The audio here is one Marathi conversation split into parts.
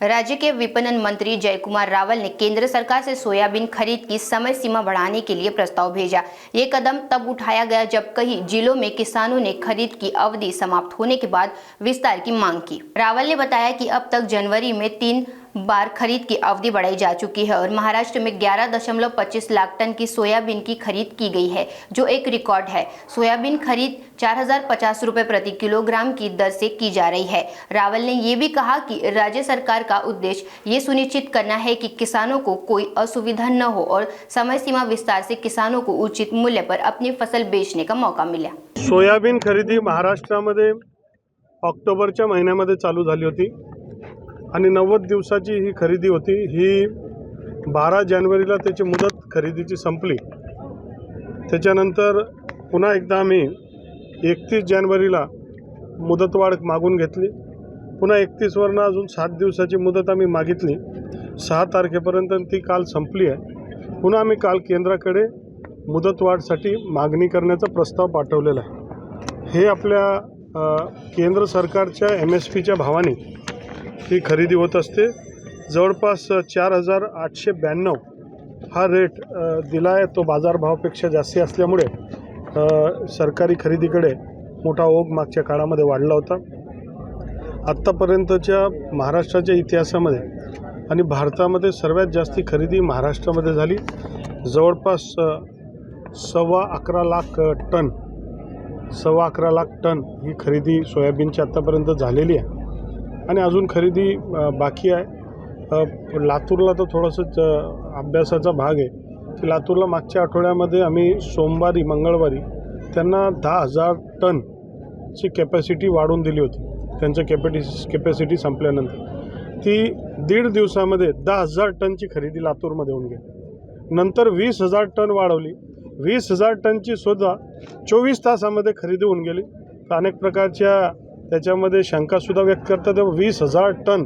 राज्य के विपणन मंत्री जयकुमार रावल ने केंद्र सरकार से सोयाबीन खरीद की समय सीमा बढ़ाने के लिए प्रस्ताव भेजा। ये कदम तब उठाया गया जब कई जिलों में किसानों ने खरीद की अवधि समाप्त होने के बाद विस्तार की मांग की। रावल ने बताया कि अब तक जनवरी में 3 बार खरीद की अवधि बढ़ाई जा चुकी है और महाराष्ट्र में 11.25 लाख टन की सोयाबीन की खरीद की गई है, जो एक रिकॉर्ड है। सोयाबीन खरीद 4050 रुपए प्रति किलोग्राम की दर से की जा रही है। रावल ने ये भी कहा कि राज्य सरकार का उद्देश्य ये सुनिश्चित करना है कि किसानों को कोई असुविधा न हो और समय सीमा विस्तार से किसानों को उचित मूल्य पर अपनी फसल बेचने का मौका मिला। सोयाबीन खरेदी महाराष्ट्रामध्ये ऑक्टोबरच्या महिन्यामध्ये चालू झाली होती आणि 90 दिवसाची ही खरेदी होती। ही 12 जानेवारीला त्याची मुदत खरेदीची संपली। त्याच्यानंतर पुन्हा एकदा आम्ही 31 जानेवारीला मुदतवाढ मागून घेतली। पुन्हा 31 वरनं अजून 7 दिवसाची मुदत आम्ही मागितली। 6 तारखेपर्यंत ती काल संपली आहे। पुन्हा आम्ही काल केंद्राकडे मुदतवाढसाठी मागणी करण्याचा प्रस्ताव पाठवलेला आहे। हे आपल्या केंद्र सरकारच्या MSPच्या भावाने ही खरेदी होत असते। जवळपास 4892 हा रेट दिला आहे। तो बाजारभावापेक्षा जास्त असल्यामुळे सरकारी खरेदीकडे मोठा ओघ मागच्या काळामध्ये वाढला होता। आत्तापर्यंतच्या महाराष्ट्राच्या इतिहासामध्ये आणि भारतामध्ये सर्वात जास्ती खरेदी महाराष्ट्रामध्ये झाली। जवळपास 11.25 लाख टन 11.25 लाख टन ही खरेदी सोयाबीनची आत्तापर्यंत झालेली आहे आणि अजून खरेदी बाकी आहे। लातूरला तर थोडंसं अभ्यासाचा भाग आहे की लातूरला मागच्या आठवड्यामध्ये आम्ही सोमवारी मंगळवारी त्यांना 10,000 टनची कॅपॅसिटी वाढवून दिली होती। त्यांचं कॅपॅसिटी संपल्यानंतर ती 1.5 दिवसामध्ये 10,000 टनची खरेदी लातूरमध्ये होऊन गेली। नंतर 20,000 टन वाढवली। 20,000 टनची सुद्धा 24 तासामध्ये खरेदी होऊन गेली। अनेक प्रकारच्या त्याच्यामध्ये शंकासुद्धा व्यक्त करतात 20,000 टन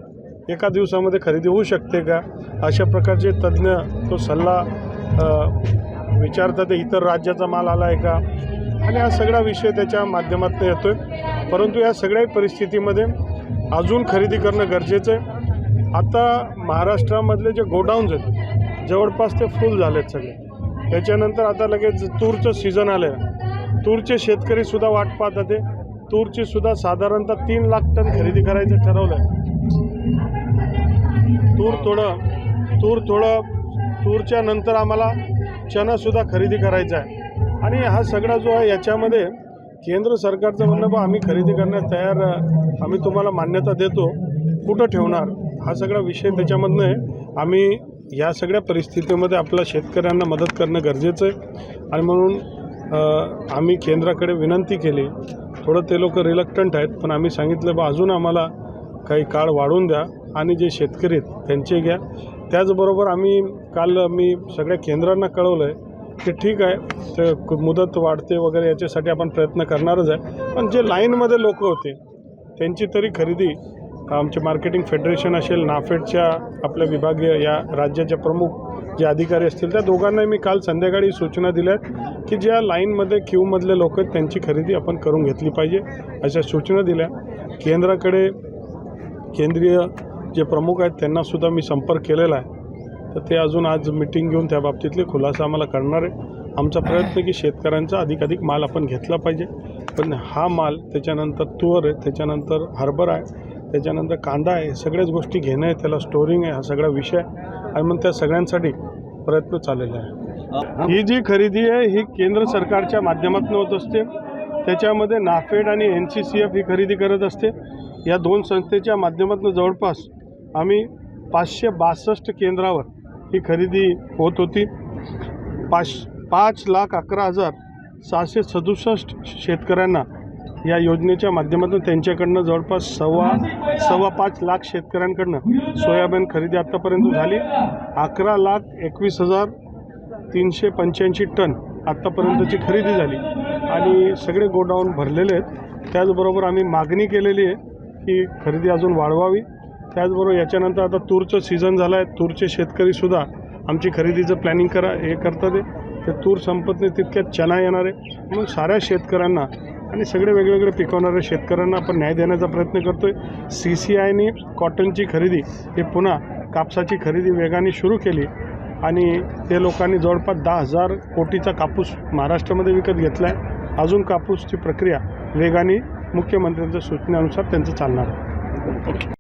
एका दिवसामध्ये खरेदी होऊ शकते का, अशा प्रकारचे तज्ज्ञ तो सल्ला विचारतात। इतर राज्याचा माल आला आहे का, आणि हा सगळा विषय त्याच्या माध्यमातून येतोय। परंतु या सगळ्या परिस्थितीमध्ये अजून खरेदी करणं गरजेचं आहे। आता महाराष्ट्रामधले जे गोडाऊन्स आहेत जवळपास ते फुल झालेत सगळे। त्याच्यानंतर आता लगेच तूरचं सीझन आलं आहे। तूरचे शेतकरीसुद्धा वाट पाहतात। तूरची सुद्धा साधारणतः 3 लाख टन खरेदी करायचं ठरवलं आहे। तूरच्या नंतर आम्हाला चणासुद्धा खरेदी करायचा आहे। आणि हा सगळा जो आहे याच्यामध्ये केंद्र सरकारचं म्हणणं आम्ही खरेदी करण्यास तयार, आम्ही तुम्हाला मान्यता देतो, कुठं ठेवणार, हा सगळा विषय त्याच्यामधनं आहे। आम्ही या सगळ्या परिस्थितीमध्ये आपल्या शेतकऱ्यांना मदत करणं गरजेचं आहे आणि म्हणून आम्ही केंद्राकडे विनंती केली। थोडं ते लोक रिलक्टंट आहेत, पण आम्ही सांगितलं अजून आम्हाला काही काळ वाढवून द्या आणि जे शेतकरी आहेत त्यांचे घ्या। त्याचबरोबर काल मी सगळ्या केंद्रांना कळवलं आहे की ठीक आहे, ते मुदत वाढते वगैरे याच्यासाठी आपण प्रयत्न करणारच आहे, पण जे लाईनमध्ये लोक होते त्यांची तरी खरेदी आमचे मार्केटिंग फेडरेशन असेल, नाफेडच्या आपल्या विभागीय या राज्याचे प्रमुख जे अधिकारी असतील त्या दोघांनाही मी काल संध्याकाळी सूचना दिल्या आहेत की ज्या लाईनमध्ये क्यूमधले लोक आहेत त्यांची खरेदी आपण करून घेतली पाहिजे, अशा सूचना दिल्या। केंद्राकडे केंद्रीय जे प्रमुख आहेत त्यांनासुद्धा मी संपर्क केलेला आहे, तर ते अजून आज मीटिंग घेऊन त्या बाबतीतले खुलासा आम्हाला करणार आहे। आमचा प्रयत्न की शेतकऱ्यांचा अधिकाधिक माल आपण घेतला पाहिजे, पण हा माल त्याच्यानंतर तूर आहे, त्याच्यानंतर हरभरा आहे, त्याच्यानंतर कांदा आहे, सगळ्याच गोष्टी घेणं आहे, त्याला स्टोरिंग आहे, हा सगळा विषय आणि मग त्या सगळ्यांसाठी प्रयत्न चाललेला आहे। ही जी खरेदी आहे ही केंद्र सरकारच्या माध्यमातून होत असते। त्याच्यामध्ये नाफेड आणि NCCF ही खरेदी करत असते। या दोन संस्थेच्या माध्यमातून जवळपास आम्ही 562 केंद्रावर ही खरेदी होत होती। 5,11,767 शेतकऱ्यांना या योजनेच्या माध्यमातून त्यांच्याकडनं जवळपास 5.25 लाख शेतकऱ्यांकडनं सोयाबीन खरेदी आत्तापर्यंत झाली। 11,21,385 टन आत्तापर्यंतची खरेदी झाली आणि सगळे गोडाऊन भरलेले आहेत। त्याचबरोबर आम्ही मागणी केलेली आहे की खरेदी अजून वाढवावी। त्याचबरोबर याच्यानंतर आता तूरचं सीझन झालं आहे, तूरचे शेतकरीसुद्धा आमची खरेदीचं प्लॅनिंग करतात। ते तूर संपत नाही तितक्यात चणा येणार आहे, म्हणून साऱ्या शेतकऱ्यांना आणि सगळे वेगवेगळे पिकवणाऱ्या शेतकऱ्यांना आपण न्याय देण्याचा प्रयत्न करतो आहे. CCIने कॉटनची खरेदी हे पुन्हा कापसाची खरेदी वेगाने सुरू केली आणि ते लोकांनी जवळपास 10,000 कोटीचा कापूस महाराष्ट्रामध्ये विकत घेतला आहे. अजून कापूसची प्रक्रिया वेगाने मुख्यमंत्र्यांच्या सूचनेनुसार त्यांचं चालणार आहे.